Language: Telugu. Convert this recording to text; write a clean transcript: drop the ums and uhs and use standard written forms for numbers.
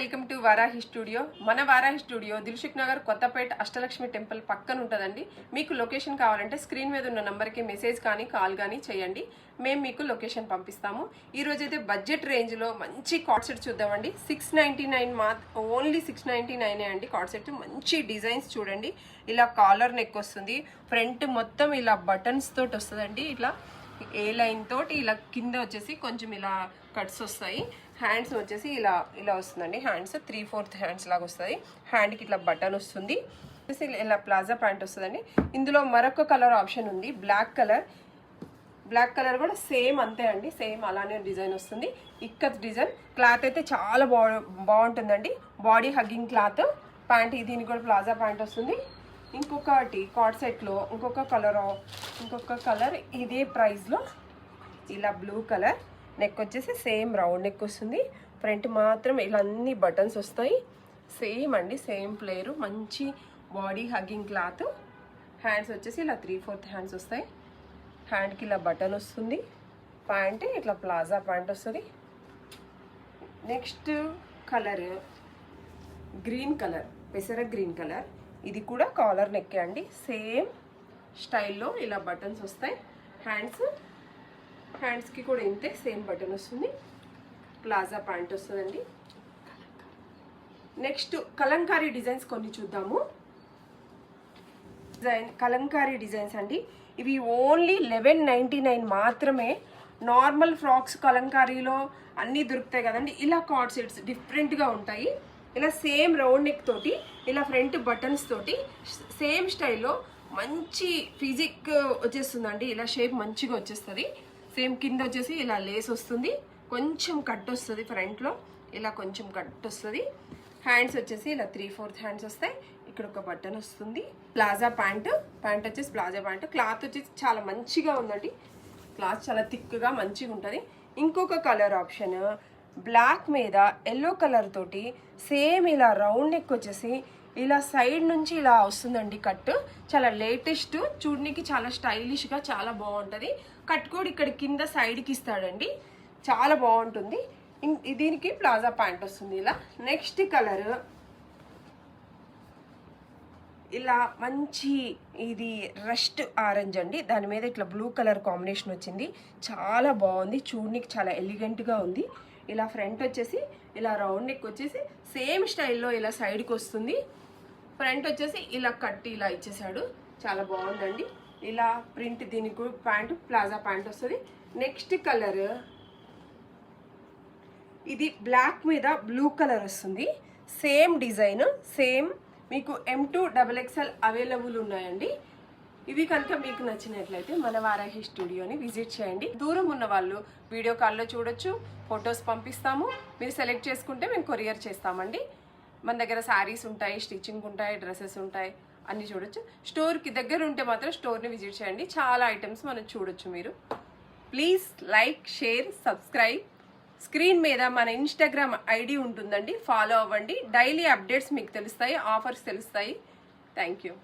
Welcome to Varahi studio. మన వారాహి స్టూడియో దిల్సుఖ్ నగర్ కొత్తపేట అష్టలక్ష్మి టెంపుల్ పక్కన ఉంటుందండి. మీకు లొకేషన్ కావాలంటే స్క్రీన్ మీద ఉన్న నంబర్కి మెసేజ్ కానీ కాల్ కానీ చేయండి, మేము మీకు లొకేషన్ పంపిస్తాము. ఈ రోజు అయితే బడ్జెట్ రేంజ్లో మంచి కార్డ్ సెట్ చూద్దామండి. 699 ఓన్లీ 699 అండి కార్డ్ సెట్. మంచి డిజైన్స్ చూడండి. ఇలా కాలర్ నెక్ వస్తుంది, ఫ్రంట్ మొత్తం ఇలా బటన్స్ తోటి వస్తుందండి. ఇట్లా ఏ లైన్ తోటి ఇలా కింద వచ్చేసి కొంచెం ఇలా కట్స్ వస్తాయి. హ్యాండ్స్ వచ్చేసి ఇలా ఇలా వస్తుందండి. హ్యాండ్స్ 3/4 హ్యాండ్స్ లాగా వస్తుంది. హ్యాండ్కి ఇట్లా బటన్ వస్తుంది. ఇలా ప్లాజా ప్యాంట్ వస్తుందండి. ఇందులో మరొక కలర్ ఆప్షన్ ఉంది, బ్లాక్ కలర్ కూడా సేమ్ అంతే అండి, సేమ్ అలానే డిజైన్ వస్తుంది. ఇక్కత్ డిజైన్. క్లాత్ అయితే చాలా బాగుంటుందండి. Body hugging cloth. ప్యాంట్ దీనికి కూడా ప్లాజా ప్యాంట్ వస్తుంది. ఇంకొకటి కార్డ్ సెట్లో ఇంకొక కలర్ ఇదే ప్రైస్లో ఇలా బ్లూ కలర్. నెక్ వచ్చేసి సేమ్ రౌండ్ నెక్ వస్తుంది. ఫ్రంట్ మాత్రం ఇలా అన్ని బటన్స్ వస్తాయి. సేమ్ అండి, సేమ్ ప్లేయరు. మంచి బాడీ హగ్గింగ్ క్లాత్. హ్యాండ్స్ వచ్చేసి ఇలా 3/4 హ్యాండ్స్ వస్తాయి. హ్యాండ్కి ఇలా బటన్ వస్తుంది. ప్యాంట్ ఇట్లా ప్లాజా ప్యాంట్ వస్తుంది. నెక్స్ట్ కలర్ గ్రీన్ కలర్, పెసర గ్రీన్ కలర్. ఇది కూడా కాలర్ నెక్ అండి. సేమ్ స్టైల్లో ఇలా బటన్స్ వస్తాయి. హ్యాండ్స్కి కూడా ఇంతే సేమ్ బటన్ వస్తుంది. ప్లాజా ప్యాంట్ వస్తుందండి. నెక్స్ట్ కలంకారీ డిజైన్స్ కొన్ని చూద్దాము. కలంకారీ డిజైన్స్ అండి. ఇవి ఓన్లీ 1199 మాత్రమే. నార్మల్ ఫ్రాక్స్ కలంకారీలో అన్నీ దొరుకుతాయి కదండి. ఇలా కార్డ్ సెట్స్ డిఫరెంట్గా ఉంటాయి. ఇలా సేమ్ రౌండ్ నెక్ తోటి ఇలా ఫ్రంట్ బటన్స్ తోటి సేమ్ స్టైల్లో మంచి ఫిజిక్ వచ్చేస్తుందండి. ఇలా షేప్ మంచిగా వచ్చేస్తుంది. సేమ్ కింద వచ్చేసి ఇలా లేస్ వస్తుంది, కొంచెం కట్ వస్తుంది ఫ్రంట్లో, ఇలా కొంచెం కట్ వస్తుంది. హ్యాండ్స్ వచ్చేసి ఇలా 3/4 హ్యాండ్స్ వస్తాయి. ఇక్కడ ఒక బటన్ వస్తుంది. ప్లాజా ప్యాంట్ వచ్చేసి ప్లాజా ప్యాంట్. క్లాత్ వచ్చేసి చాలా మంచిగా ఉందండి. క్లాత్ చాలా థిక్గా మంచిగా ఉంటుంది. ఇంకొక కలర్ ఆప్షన్ బ్లాక్ మీద ఎల్లో కలర్ తోటి సేమ్ ఇలా రౌండ్ నెక్ వచ్చేసి ఇలా సైడ్ నుంచి ఇలా వస్తుందండి కట్. చాలా లేటెస్ట్, చూడడానికి చాలా స్టైలిష్గా చాలా బాగుంటుంది. కట్ కూడా ఇక్కడ కింద సైడ్కి ఇస్తాడండి, చాలా బాగుంటుంది. దీనికి ప్లాజా ప్యాంట్ వస్తుంది ఇలా. నెక్స్ట్ కలర్ ఇలా మంచి ఇది రస్ట్ ఆరెంజ్ అండి. దాని మీద ఇట్లా బ్లూ కలర్ కాంబినేషన్ వచ్చింది, చాలా బాగుంది. చూడడానికి చాలా ఎలిగెంట్గా ఉంది. ఇలా ఫ్రంట్ వచ్చేసి ఇలా రౌండ్ నెక్ వచ్చేసి సేమ్ స్టైల్లో ఇలా సైడ్కి వస్తుంది. ఫ్రంట్ వచ్చేసి ఇలా కట్ ఇలా ఇచ్చేసాడు, చాలా బాగుందండి. ఇలా ప్రింట్. దీనికి ప్యాంటు ప్లాజా ప్యాంట్ వస్తుంది. నెక్స్ట్ కలర్ ఇది బ్లాక్ మీద బ్లూ కలర్ వస్తుంది. Same design, same. మీకు M2 XXL అవైలబుల్ ఉన్నాయండి. ఇవి కనుక మీకు నచ్చినట్లయితే మన వారాహి స్టూడియోని విజిట్ చేయండి. దూరం ఉన్న వాళ్ళు వీడియో కాల్లో చూడొచ్చు, ఫొటోస్ పంపిస్తాము. మీరు సెలెక్ట్ చేసుకుంటే మేము కొరియర్ చేస్తామండి. మన దగ్గర శారీస్ ఉంటాయి, స్టిచ్చింగ్ ఉంటాయి, డ్రెస్సెస్ ఉంటాయి, అన్నీ చూడొచ్చు. స్టోర్కి దగ్గర ఉంటే మాత్రం స్టోర్ని విజిట్ చేయండి. చాలా ఐటమ్స్ మనం చూడొచ్చు మీరు. Please like, share, subscribe. Screen మీద మన ఇన్స్టాగ్రామ్ ID ఉంటుందండి, ఫాలో అవ్వండి. డైలీ అప్డేట్స్ మీకు తెలుస్తాయి, ఆఫర్స్ తెలుస్తాయి. Thank you.